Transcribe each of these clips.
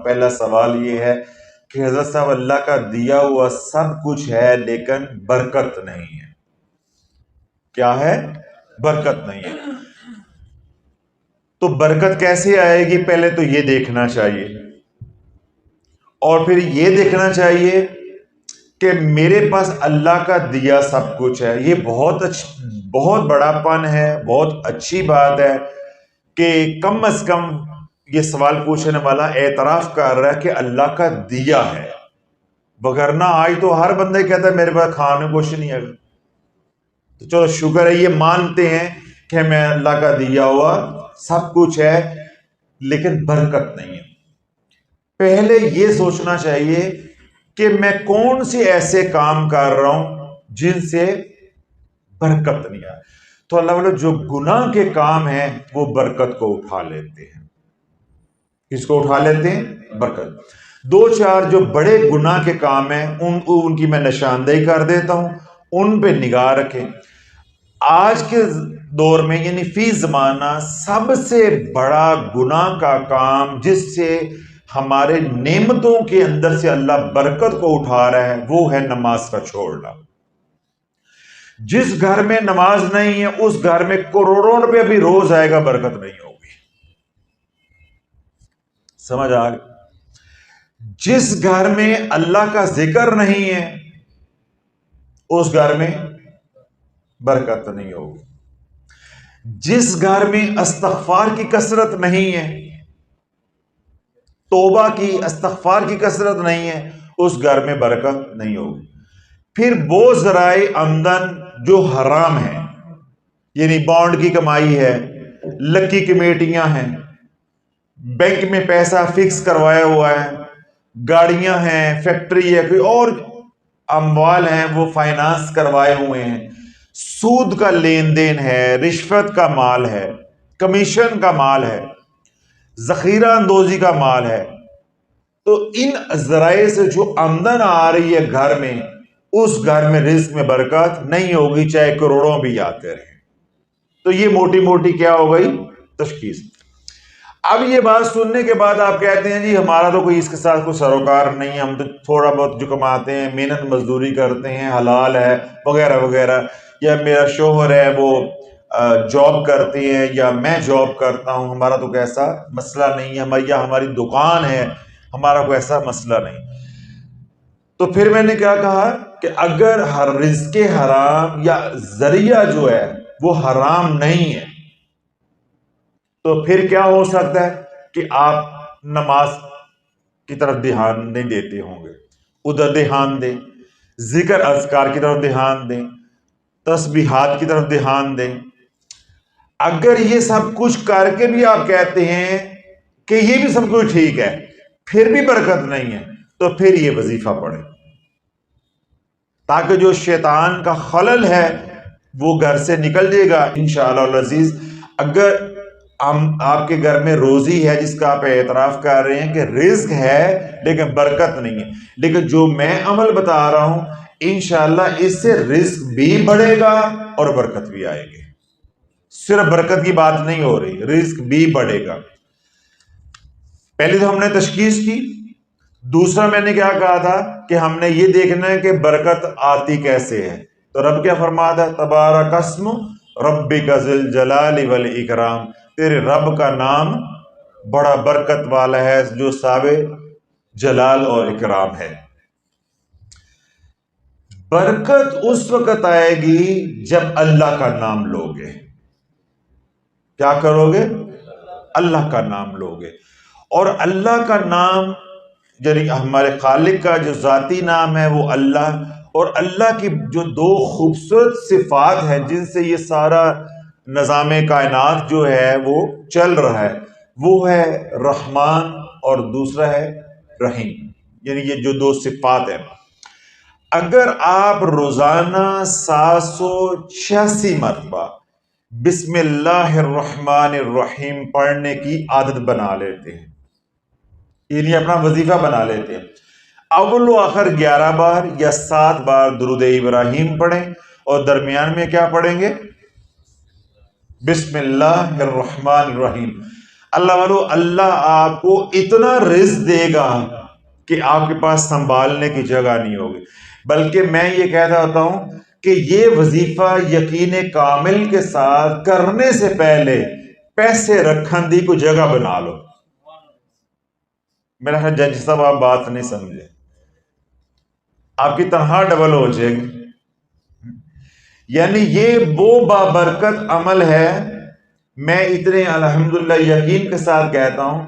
پہلا سوال یہ ہے کہ حضرت صاحب اللہ کا دیا ہوا سب کچھ ہے لیکن برکت نہیں ہے. کیا ہے؟ برکت نہیں ہے. تو برکت کیسے آئے گی؟ پہلے تو یہ دیکھنا چاہیے، اور پھر یہ دیکھنا چاہیے کہ میرے پاس اللہ کا دیا سب کچھ ہے. یہ بہت بڑا پن ہے، بہت اچھی بات ہے کہ کم از کم یہ سوال پوچھنے والا اعتراف کر رہا ہے کہ اللہ کا دیا ہے. وگرنہ آج تو ہر بندے کہتا ہے میرے پاس کھانے کچھ نہیں ہے. تو چلو شکر ہے، یہ مانتے ہیں کہ میں اللہ کا دیا ہوا سب کچھ ہے لیکن برکت نہیں ہے. پہلے یہ سوچنا چاہیے کہ میں کون سے ایسے کام کر رہا ہوں جن سے برکت نہیں آئے. تو اللہ والے جو گناہ کے کام ہیں وہ برکت کو اٹھا لیتے ہیں. کس کو اٹھا لیتے ہیں؟ برکت. دو چار جو بڑے گناہ کے کام ہیں ان کی میں نشاندہی کر دیتا ہوں، ان پہ نگاہ رکھیں. آج کے دور میں یعنی فی زمانہ سب سے بڑا گناہ کا کام جس سے ہمارے نعمتوں کے اندر سے اللہ برکت کو اٹھا رہا ہے وہ ہے نماز کا چھوڑنا. جس گھر میں نماز نہیں ہے اس گھر میں کروڑوں روپے بھی روز آئے گا، برکت نہیں ہوگی. سمجھ آ گئی؟ جس گھر میں اللہ کا ذکر نہیں ہے اس گھر میں برکت نہیں ہوگی. جس گھر میں استغفار کی کثرت نہیں ہے، توبہ کی استغفار کی کثرت نہیں ہے، اس گھر میں برکت نہیں ہوگی. پھر وہ ذرائع آمدن جو حرام ہیں، یعنی بانڈ کی کمائی ہے، لکی کمیٹیاں ہیں، بینک میں پیسہ فکس کروایا ہوا ہے، گاڑیاں ہیں، فیکٹری ہے، کوئی اور اموال ہیں وہ فائنانس کروائے ہوئے ہیں، سود کا لین دین ہے، رشوت کا مال ہے، کمیشن کا مال ہے، ذخیرہ اندوزی کا مال ہے. تو ان ذرائع سے جو آمدن آ رہی ہے گھر میں، اس گھر میں رزق میں برکت نہیں ہوگی چاہے کروڑوں بھی آتے رہیں. تو یہ موٹی موٹی کیا ہو گئی؟ تشخیص. اب یہ بات سننے کے بعد آپ کہتے ہیں جی ہمارا تو کوئی اس کے ساتھ کوئی سروکار نہیں ہے، ہم تو تھوڑا بہت جو کماتے ہیں محنت مزدوری کرتے ہیں، حلال ہے وغیرہ وغیرہ، یا میرا شوہر ہے وہ جاب کرتے ہیں یا میں جاب کرتا ہوں، ہمارا تو کوئی ایسا مسئلہ نہیں ہے، یا ہماری دکان ہے، ہمارا کوئی ایسا مسئلہ نہیں. تو پھر میں نے کیا کہا کہ اگر ہر رزق حرام یا ذریعہ جو ہے وہ حرام نہیں ہے تو پھر کیا ہو سکتا ہے کہ آپ نماز کی طرف دھیان نہیں دیتے ہوں گے. ادھر دھیان دیں، ذکر اذکار کی طرف دھیان دیں، تسبیحات کی طرف دھیان دیں. اگر یہ سب کچھ کر کے بھی آپ کہتے ہیں کہ یہ بھی سب کچھ ٹھیک ہے پھر بھی برکت نہیں ہے تو پھر یہ وظیفہ پڑھیں، تاکہ جو شیطان کا خلل ہے وہ گھر سے نکل جائے گا انشاءاللہ العزیز. اگر آپ کے گھر میں روزی ہے جس کا آپ اعتراف کر رہے ہیں کہ رزق ہے لیکن برکت نہیں ہے، لیکن جو میں عمل بتا رہا ہوں انشاءاللہ اس سے رزق بھی بڑھے گا اور برکت بھی آئے گی. صرف برکت کی بات نہیں ہو رہی، رزق بھی بڑھے گا. پہلے تو ہم نے تشخیص کی. دوسرا میں نے کیا کہا تھا کہ ہم نے یہ دیکھنا ہے کہ برکت آتی کیسے ہے. تو رب کیا فرماتا ہے؟ تبارک اسم ربک ذی الجلال والاکرام، تیرے رب کا نام بڑا برکت والا ہے جو صاحب جلال اور اکرام ہے. برکت اس وقت آئے گی جب اللہ کا نام لوگے. کیا کرو گے؟ اللہ کا نام لوگے. اور اللہ کا نام یعنی ہمارے خالق کا جو ذاتی نام ہے وہ اللہ، اور اللہ کی جو دو خوبصورت صفات ہیں جن سے یہ سارا نظام کائنات جو ہے وہ چل رہا ہے، وہ ہے رحمان اور دوسرا ہے رحیم. یعنی یہ جو دو صفات ہیں، اگر آپ روزانہ 786 مرتبہ بسم اللہ الرحمن الرحیم پڑھنے کی عادت بنا لیتے ہیں، یعنی اپنا وظیفہ بنا لیتے ہیں، اول و آخر 11 بار یا 7 بار درود ابراہیم پڑھیں اور درمیان میں کیا پڑھیں گے؟ بسم اللہ الرحمن الرحیم. اللہ والو اللہ آپ کو اتنا رزق دے گا کہ آپ کے پاس سنبھالنے کی جگہ نہیں ہوگی. بلکہ میں یہ کہتا ہوتا ہوں کہ یہ وظیفہ یقین کامل کے ساتھ کرنے سے پہلے پیسے رکھن دی کو جگہ بنا لو. میرا خیال جج صاحب آپ بات نہیں سمجھے، آپ کی تنخواہ ڈبل ہو جائے گی. یعنی یہ وہ بابرکت عمل ہے. میں اتنے الحمدللہ یقین کے ساتھ کہتا ہوں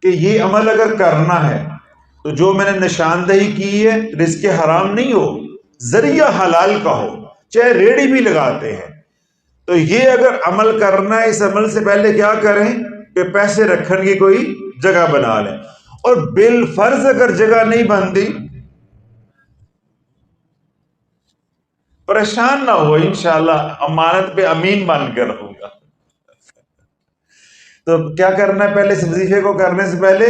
کہ یہ عمل اگر کرنا ہے تو جو میں نے نشاندہی کی ہے رزق حرام نہیں ہو، ذریعہ حلال کا ہو، چاہے ریڑھی بھی لگاتے ہیں تو یہ اگر عمل کرنا ہے، اس عمل سے پہلے کیا کریں کہ پیسے رکھنے کی کوئی جگہ بنا لیں. اور بالفرض اگر جگہ نہیں بنتی پریشان نہ ہو، انشاءاللہ امانت پہ امین بن کر رہوں گا. تو کیا کرنا ہے پہلے اس وظیفے کو کرنے سے پہلے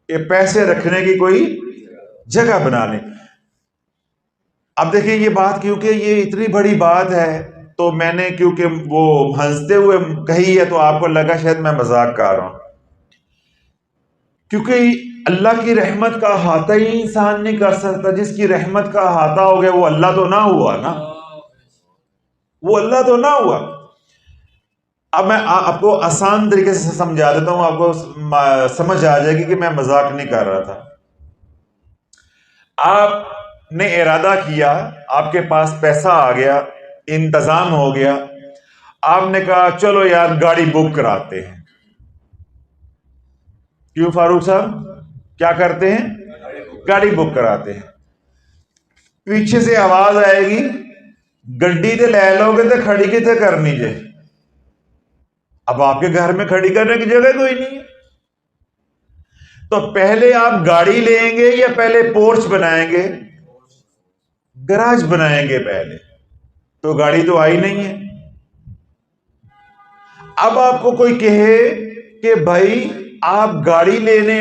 کہ پیسے رکھنے کی کوئی جگہ بنا لیں. اب دیکھیں یہ بات کیونکہ یہ اتنی بڑی بات ہے تو میں نے کیونکہ وہ ہنستے ہوئے کہی ہے تو آپ کو لگا شاید میں مذاق کر رہا ہوں، کیونکہ اللہ کی رحمت کا احاطہ ہی انسان نہیں کر سکتا. جس کی رحمت کا احاطہ ہو گیا وہ اللہ تو نہ ہوا نا، وہ اللہ تو نہ ہوا. اب میں آپ کو آسان طریقے سے سمجھا دیتا ہوں، آپ کو سمجھ آ جائے گی کہ میں مذاق نہیں کر رہا تھا. آپ نے ارادہ کیا، آپ کے پاس پیسہ آ گیا، انتظام ہو گیا، آپ نے کہا چلو یار گاڑی بک کراتے ہیں. کیوں فاروق صاحب کیا کرتے ہیں؟ گاڑی بک کراتے ہیں. پیچھے سے آواز آئے گی گڈی تے لے لو گے تو کھڑی کتے کرنی جے. اب آپ کے گھر میں کھڑی کرنے کی جگہ کوئی نہیں ہے، تو پہلے آپ گاڑی لیں گے یا پہلے پورچ بنائیں گے؟ گراج بنائیں گے پہلے، تو گاڑی تو آئی نہیں ہے. اب آپ کو کوئی کہے کہ بھائی آپ گاڑی لینے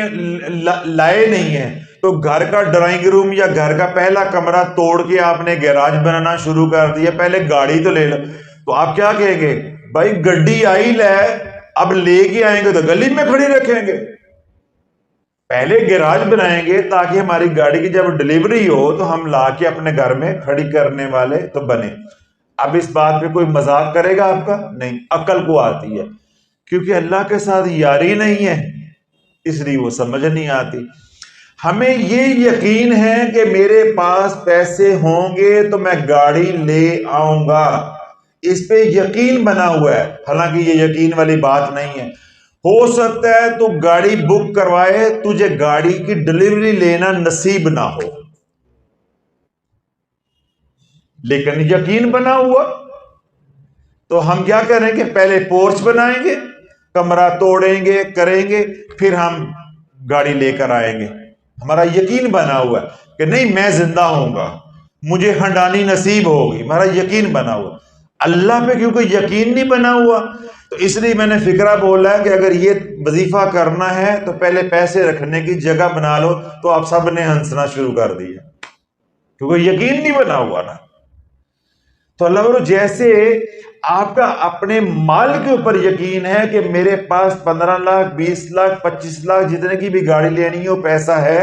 لائے نہیں ہیں تو گھر کا ڈرائنگ روم یا گھر کا پہلا کمرہ توڑ کے آپ نے گیراج بنانا شروع کر دیا، پہلے گاڑی تو لے لو. تو آپ کیا کہیں گے؟ بھائی گڈی آئی لے، اب لے کے آئیں گے تو گلی میں کھڑی رکھیں گے. پہلے گیراج بنائیں گے تاکہ ہماری گاڑی کی جب ڈلیوری ہو تو ہم لا کے اپنے گھر میں کھڑی کرنے والے تو بنے. اب اس بات پہ کوئی مذاق کرے گا آپ کا؟ نہیں، عقل کو آتی ہے. کیونکہ اللہ کے ساتھ یاری نہیں ہے اس لیے وہ سمجھ نہیں آتی. ہمیں یہ یقین ہے کہ میرے پاس پیسے ہوں گے تو میں گاڑی لے آؤں گا، اس پہ یقین بنا ہوا ہے. حالانکہ یہ یقین والی بات نہیں ہے. ہو سکتا ہے تو گاڑی بک کروائے، تجھے گاڑی کی ڈلیوری لینا نصیب نہ ہو، لیکن یقین بنا ہوا. تو ہم کیا کریں گے؟ پہلے پورچ بنائیں گے، کمرہ توڑیں گے، کریں گے، پھر ہم گاڑی لے کر آئیں گے. ہمارا یقین بنا ہوا ہے کہ نہیں میں زندہ ہوں گا، مجھے ہنڈانی نصیب ہوگی، ہمارا یقین بنا ہوا. اللہ پہ کیونکہ یقین نہیں بنا ہوا تو اس لیے میں نے فکرہ بولا ہے کہ اگر یہ وظیفہ کرنا ہے تو پہلے پیسے رکھنے کی جگہ بنا لو. تو آپ سب نے ہنسنا شروع کر دیا کیونکہ یقین نہیں بنا ہوا نا. تو اللہ برو جیسے آپ کا اپنے مال کے اوپر یقین ہے کہ میرے پاس 15 لاکھ 20 لاکھ 25 لاکھ جتنے کی بھی گاڑی لینی ہو پیسہ ہے،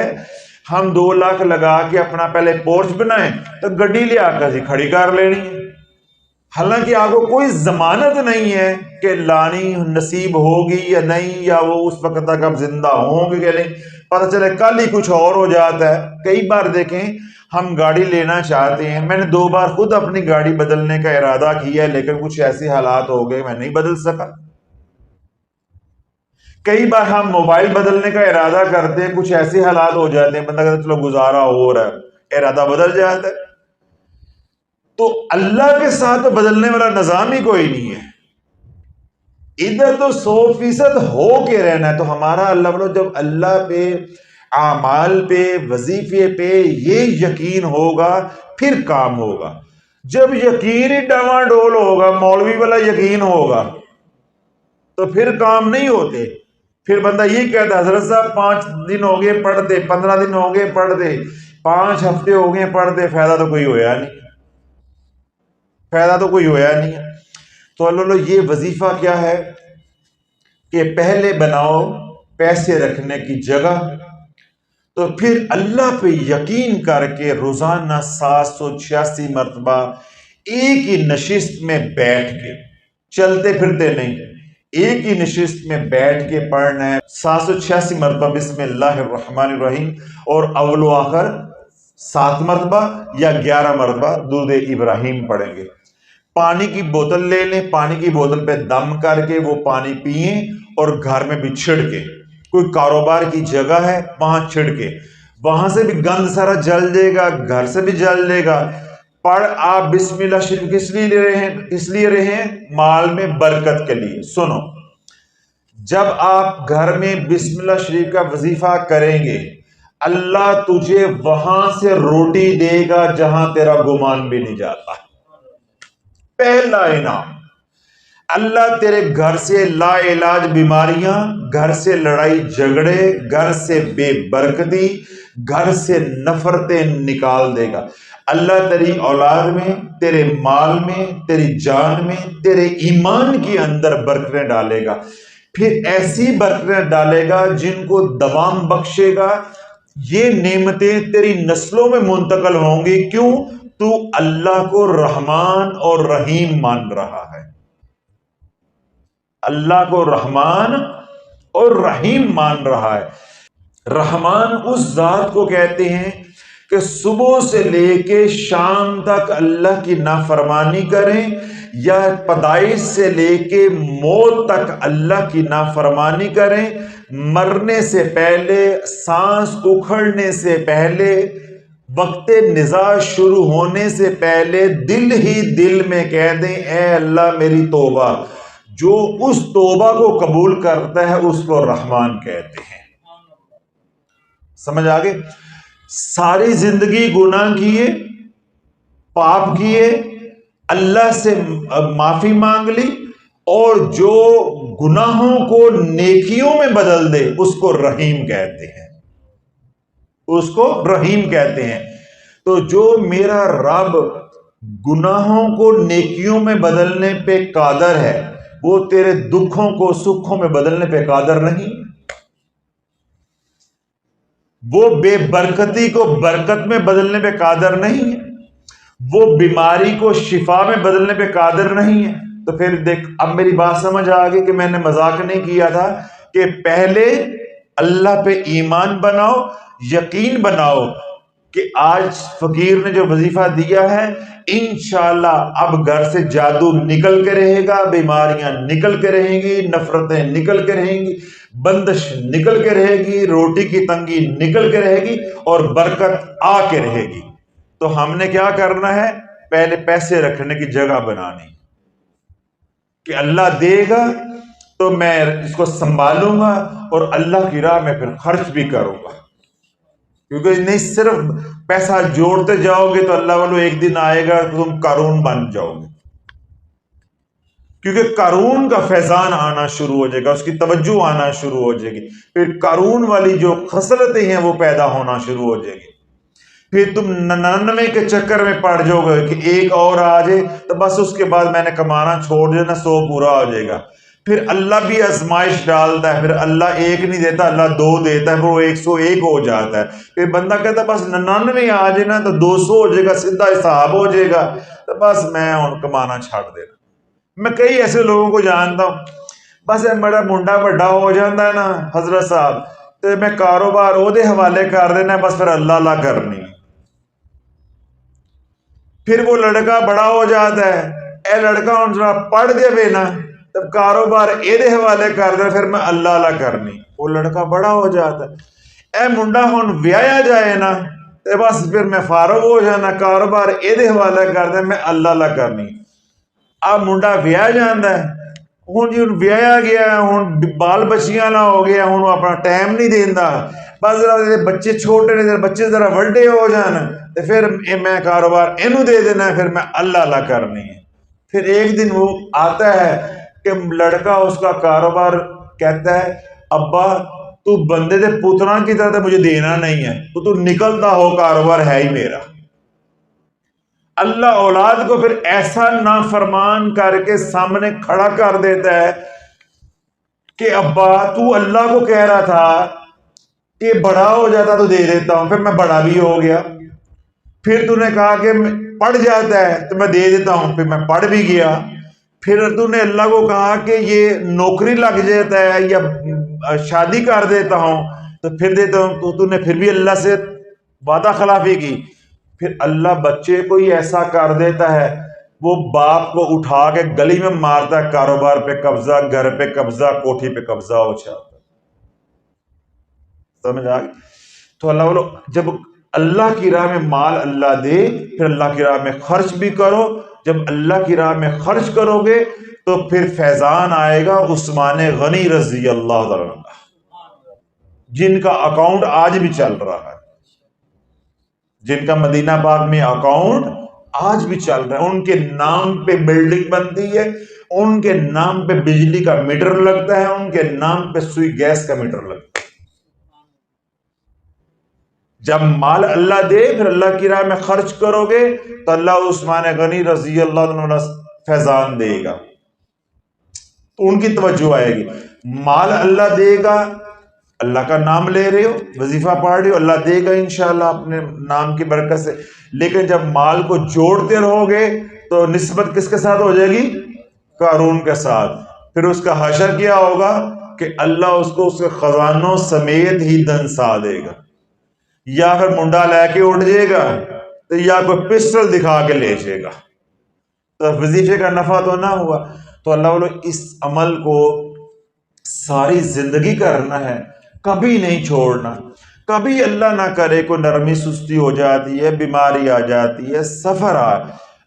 ہم 2 لاکھ لگا کے اپنا پہلے پورچ بنائیں تو گڈی لے آ کر کھڑی کر لینی ہے. حالانکہ آپ کو کوئی ضمانت نہیں ہے کہ لانی نصیب ہوگی یا نہیں، یا وہ اس وقت تک آپ زندہ ہوں گے کہ نہیں. پتہ چلے کل ہی کچھ اور ہو جاتا ہے. کئی بار دیکھیں ہم گاڑی لینا چاہتے ہیں، میں نے 2 بار خود اپنی گاڑی بدلنے کا ارادہ کیا ہے لیکن کچھ ایسے حالات ہو گئے میں نہیں بدل سکا. کئی بار ہم موبائل بدلنے کا ارادہ کرتے ہیں، کچھ ایسے حالات ہو جاتے ہیں بندہ کہتا چلو گزارا ہو رہا ہے، ارادہ بدل جاتا ہے. تو اللہ کے ساتھ بدلنے والا نظام ہی کوئی نہیں ہے. ادھر تو 100% ہو کے رہنا ہے. تو ہمارا اللہ بولو جب اللہ پہ، اعمال پہ، وظیفے پہ یہ یقین ہوگا پھر کام ہوگا. جب یقین ہی ڈاواڈول ہوگا، مولوی والا یقین ہوگا تو پھر کام نہیں ہوتے. پھر بندہ یہ کہتا حضرت صاحب 5 دن ہو گئے پڑھتے، 15 دن ہو گئے پڑھتے، 5 ہفتے ہو گئے پڑھتے، فائدہ تو کوئی ہویا نہیں، فائدہ تو کوئی ہویا نہیں ہے. تو اللہ یہ وظیفہ کیا ہے؟ کہ پہلے بناؤ پیسے رکھنے کی جگہ، تو پھر اللہ پہ یقین کر کے روزانہ 786 مرتبہ ایک ہی نشست میں بیٹھ کے، چلتے پھرتے نہیں، ایک ہی نشست میں بیٹھ کے پڑھنا ہے 786 مرتبہ بسم اللہ الرحمن الرحیم، اور اول و آخر 7 مرتبہ یا 11 مرتبہ درود ابراہیم پڑھیں گے۔ پانی کی بوتل لے لیں، پانی کی بوتل پہ دم کر کے وہ پانی پئیں، اور گھر میں بھی چھڑکے، کوئی کاروبار کی جگہ ہے وہاں چھڑکے، وہاں سے بھی گند سارا جل جائے گا، گھر سے بھی جل جائے گا۔ پڑھ آپ بسم اللہ شریف کس لیے رہے ہیں؟ مال میں برکت کے لیے۔ سنو، جب آپ گھر میں بسم اللہ شریف کا وظیفہ کریں گے، اللہ تجھے وہاں سے روٹی دے گا جہاں تیرا گمان بھی نہیں جاتا۔ پہلا انعام، اللہ تیرے گھر سے لا علاج بیماریاں، گھر سے لڑائی جھگڑے، گھر سے بے برکتی، گھر سے نفرتیں نکال دے گا۔ اللہ تیری اولاد میں، تیرے مال میں، تیری جان میں، تیرے ایمان کے اندر برکتیں ڈالے گا، پھر ایسی برکتیں ڈالے گا جن کو دوام بخشے گا۔ یہ نعمتیں تیری نسلوں میں منتقل ہوں گی۔ کیوں؟ تو اللہ کو رحمان اور رحیم مان رہا ہے۔ اللہ کو رحمان اور رحیم مان رہا ہے۔ رحمان اس ذات کو کہتے ہیں کہ صبح سے لے کے شام تک اللہ کی نافرمانی کریں، یا پیدائش سے لے کے موت تک اللہ کی نافرمانی کریں، مرنے سے پہلے، سانس اکھڑنے سے پہلے، وقت نزاع شروع ہونے سے پہلے دل ہی دل میں کہہ دیں اے اللہ میری توبہ۔ جو اس توبہ کو قبول کرتا ہے اس کو رحمان کہتے ہیں۔ سمجھ آگے؟ ساری زندگی گناہ کیے، پاپ کیے، اللہ سے معافی مانگ لی، اور جو گناہوں کو نیکیوں میں بدل دے اس کو رحیم کہتے ہیں، اس کو رحیم کہتے ہیں۔ تو جو میرا رب گناہوں کو نیکیوں میں بدلنے پہ قادر ہے، وہ تیرے دکھوں کو سکھوں میں بدلنے پہ قادر نہیں؟ وہ بے برکتی کو برکت میں بدلنے پہ قادر نہیں ہے؟ وہ بیماری کو شفا میں بدلنے پہ قادر نہیں ہے؟ تو پھر دیکھ، اب میری بات سمجھ آ گئی کہ میں نے مذاق نہیں کیا تھا کہ پہلے اللہ پہ ایمان بناؤ، یقین بناؤ کہ آج فقیر نے جو وظیفہ دیا ہے انشاءاللہ اب گھر سے جادو نکل کے رہے گا، بیماریاں نکل کے رہیں گی، نفرتیں نکل کے رہیں گی، بندش نکل کے رہے گی، روٹی کی تنگی نکل کے رہے گی، اور برکت آ کے رہے گی۔ تو ہم نے کیا کرنا ہے؟ پہلے پیسے رکھنے کی جگہ بنانی، کہ اللہ دے گا تو میں اس کو سنبھالوں گا اور اللہ کی راہ میں پھر خرچ بھی کروں گا۔ کیونکہ نہیں صرف پیسہ جوڑتے جاؤ گے تو اللہ والو ایک دن آئے گا تو تم قارون بن جاؤ گے، کیونکہ قارون کا فیضان آنا شروع ہو جائے گا، اس کی توجہ آنا شروع ہو جائے گی، پھر قارون والی جو خصلتیں ہیں وہ پیدا ہونا شروع ہو جائے گی۔ پھر تم 99 کے چکر میں پڑ جاؤ گے کہ ایک اور آ جائے تو بس اس کے بعد میں نے کمانا چھوڑ دینا، 100 پورا ہو جائے گا۔ پھر اللہ بھی آزمائش ڈالتا ہے، پھر اللہ ایک نہیں دیتا، اللہ 2 دیتا ہے، پھر وہ 101 ہو جاتا ہے۔ پھر بندہ کہتا ہے بس 99 آ جائے نا تو 200 ہو جائے گا، سیدھا حساب ہو جائے گا، تو بس میں کمانا چھاڑ دینا۔ میں کئی ایسے لوگوں کو جانتا ہوں، بس میرا منڈا بڑا ہو جاتا ہے نا حضرت صاحب تو میں کاروبار وہ دے حوالے کر دینا، بس پھر اللہ کرنی۔ پھر وہ لڑکا بڑا ہو جاتا ہے، اے لڑکا ہوں ذرا پڑھ دے بے نا، تب کاروبار اے دے حوالے کر دے، پھر میں اللہ کرنی۔ وہ لڑکا بڑا ہو جاتا ہے، اے منڈا ہوں ویایا جائے نا، تو بس پھر میں فارغ ہو جانا، کاروبار اے دے حوالے کر دے، میں اللہ کرنی۔ اب منڈا ویا جانا ہے، ہوں جی ویا گیا، ہوں بال بچیاں نہ ہو گیا، ہوں اپنا ٹائم نہیں دینا، بس ذرا بچے چھوٹے نے، بچے ذرا وڈے ہو جان تو پھر میں کاروبار اینو دے دینا ہے، پھر میں اللہ کرنی ہے۔ پھر ایک دن وہ آتا ہے کہ لڑکا اس کا کاروبار کہتا ہے ابا تو بندے دے پتراں کی طرح مجھے دینا نہیں ہے، تو نکلتا ہو، کاروبار ہے ہی میرا۔ اللہ اولاد کو پھر ایسا نافرمان کر کے سامنے کھڑا کر دیتا ہے کہ ابا تو اللہ کو کہہ رہا تھا کہ بڑا ہو جاتا تو دے دیتا ہوں، پھر میں بڑا بھی ہو گیا، پھر تو نے کہا کہ پڑھ جاتا ہے تو میں دے دیتا ہوں، پھر میں پڑھ بھی گیا، پھر تو نے اللہ کو کہا کہ یہ نوکری لگ جاتا ہے یا شادی کر دیتا ہوں تو پھر دیتا ہوں، تو نے پھر بھی اللہ سے وعدہ خلافی کی۔ پھر اللہ بچے کو ہی ایسا کر دیتا ہے، وہ باپ کو اٹھا کے گلی میں مارتا ہے، کاروبار پہ قبضہ، گھر پہ قبضہ، کوٹھی پہ قبضہ ہو جاتا۔ سمجھ آ گئی؟ تو اللہ بولو جب اللہ کی راہ میں مال اللہ دے، پھر اللہ کی راہ میں خرچ بھی کرو۔ جب اللہ کی راہ میں خرچ کرو گے تو پھر فیضان آئے گا عثمان غنی رضی اللہ تعالیٰ عنہ، جن کا اکاؤنٹ آج بھی چل رہا ہے، جن کا مدینہ پاک میں اکاؤنٹ آج بھی چل رہا ہے، ان کے نام پہ بلڈنگ بنتی ہے، ان کے نام پہ بجلی کا میٹر لگتا ہے، ان کے نام پہ سوئی گیس کا میٹر لگتا ہے۔ جب مال اللہ دے پھر اللہ کی راہ میں خرچ کرو گے تو اللہ عثمان غنی رضی اللہ عنہ فیضان دے گا، تو ان کی توجہ آئے گی۔ مال اللہ دے گا، اللہ کا نام لے رہے ہو، وظیفہ پڑھ رہے ہو، اللہ دے گا انشاءاللہ اپنے نام کی برکت سے، لیکن جب مال کو جوڑتے رہو گے تو نسبت کس کے ساتھ ہو جائے گی؟ قارون کے ساتھ۔ پھر اس کا حشر کیا ہوگا کہ اللہ اس کو اس کے خزانوں سمیت ہی دنسا دے گا، یا پھر منڈا لے کے اٹھ جائے گا تو یا کوئی پسٹل دکھا کے لے جائے گا، تو وظیفے کا نفع تو نہ ہوا۔ تو اللہ والو اس عمل کو ساری زندگی کرنا ہے، کبھی نہیں چھوڑنا۔ کبھی اللہ نہ کرے کوئی نرمی سستی ہو جاتی ہے، بیماری آ جاتی ہے، سفر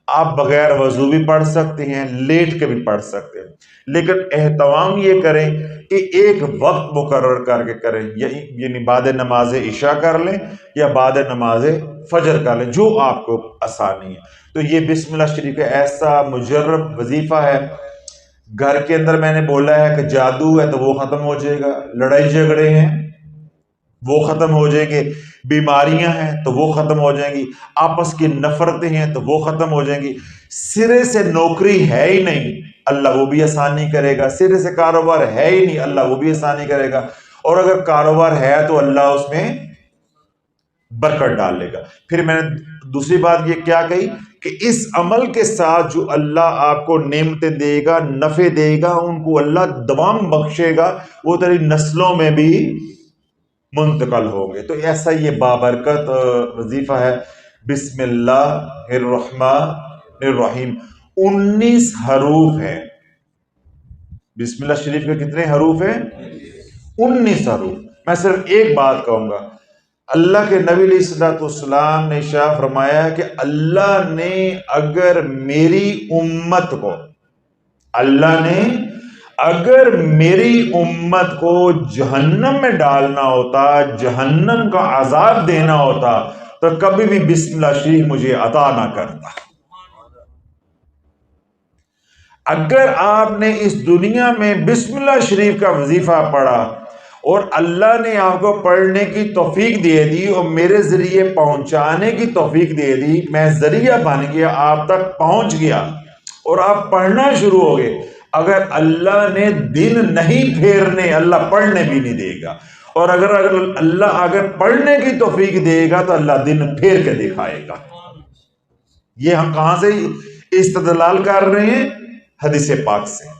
آپ بغیر وضو بھی پڑھ سکتے ہیں، لیٹ کے بھی پڑھ سکتے ہیں، لیکن اہتمام یہ کریں کہ ایک وقت مقرر کر کے کریں، یعنی بعد نماز عشاء کر لیں یا بعد نماز فجر کر لیں، جو آپ کو آسانی ہے۔ تو یہ بسم اللہ شریف ایسا مجرب وظیفہ ہے۔ گھر کے اندر میں نے بولا ہے کہ جادو ہے تو وہ ختم ہو جائے گا، لڑائی جھگڑے ہیں وہ ختم ہو جائیں گے، بیماریاں ہیں تو وہ ختم ہو جائیں گی، آپس کی نفرتیں ہیں تو وہ ختم ہو جائیں گی، سرے سے نوکری ہے ہی نہیں اللہ وہ بھی آسانی کرے گا، سرے سے کاروبار ہے ہی نہیں اللہ وہ بھی آسانی کرے گا، اور اگر کاروبار ہے تو اللہ اس میں برکت ڈالے گا۔ پھر میں نے دوسری بات یہ کیا کہی کہ اس عمل کے ساتھ جو اللہ آپ کو نعمتیں دے گا، نفع دے گا، ان کو اللہ دوام بخشے گا، وہ تیری نسلوں میں بھی منتقل ہوں گے۔ تو ایسا یہ بابرکت وظیفہ ہے بسم اللہ الرحمن الرحیم۔ 19 حروف ہیں بسم اللہ شریف کے۔ کتنے حروف ہیں؟ 19 حروف۔ میں صرف ایک بات کہوں گا، اللہ کے نبی علیہ الصلوۃ والسلام نے ارشاد فرمایا کہ اللہ نے اگر میری امت کو، اللہ نے اگر میری امت کو جہنم میں ڈالنا ہوتا، جہنم کا عذاب دینا ہوتا تو کبھی بھی بسم اللہ شریف مجھے عطا نہ کرتا۔ اگر آپ نے اس دنیا میں بسم اللہ شریف کا وظیفہ پڑھا اور اللہ نے آپ کو پڑھنے کی توفیق دے دی اور میرے ذریعے پہنچانے کی توفیق دے دی، میں ذریعہ بن گیا، آپ تک پہنچ گیا اور آپ پڑھنا شروع ہو گئے، اگر اللہ نے دن نہیں پھیرنے، اللہ پڑھنے بھی نہیں دے گا، اور اگر اللہ اگر پڑھنے کی توفیق دے گا تو اللہ دن پھیر کے دکھائے گا۔ یہ ہم کہاں سے استدلال کر رہے ہیں؟ حدیث پاک سے،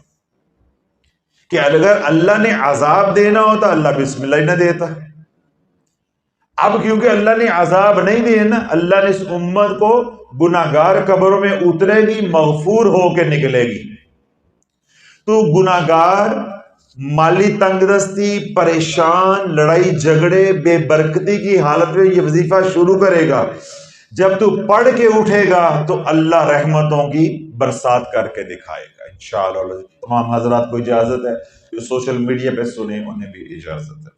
کہ اگر اللہ نے عذاب دینا ہوتا اللہ بسم اللہ ہی نہ دیتا۔ اب کیونکہ اللہ نے عذاب نہیں دینا، اللہ نے اس امت کو گناہگار قبروں میں اترے گی، مغفور ہو کے نکلے گی، تو گناہگار مالی تنگ دستی، پریشان، لڑائی جھگڑے، بے برکتی کی حالت میں یہ وظیفہ شروع کرے گا، جب تو پڑھ کے اٹھے گا تو اللہ رحمتوں کی برسات کر کے دکھائے گا انشاءاللہ۔ تمام حضرات کو اجازت ہے جو سوشل میڈیا پہ سنیں، انہیں بھی اجازت ہے۔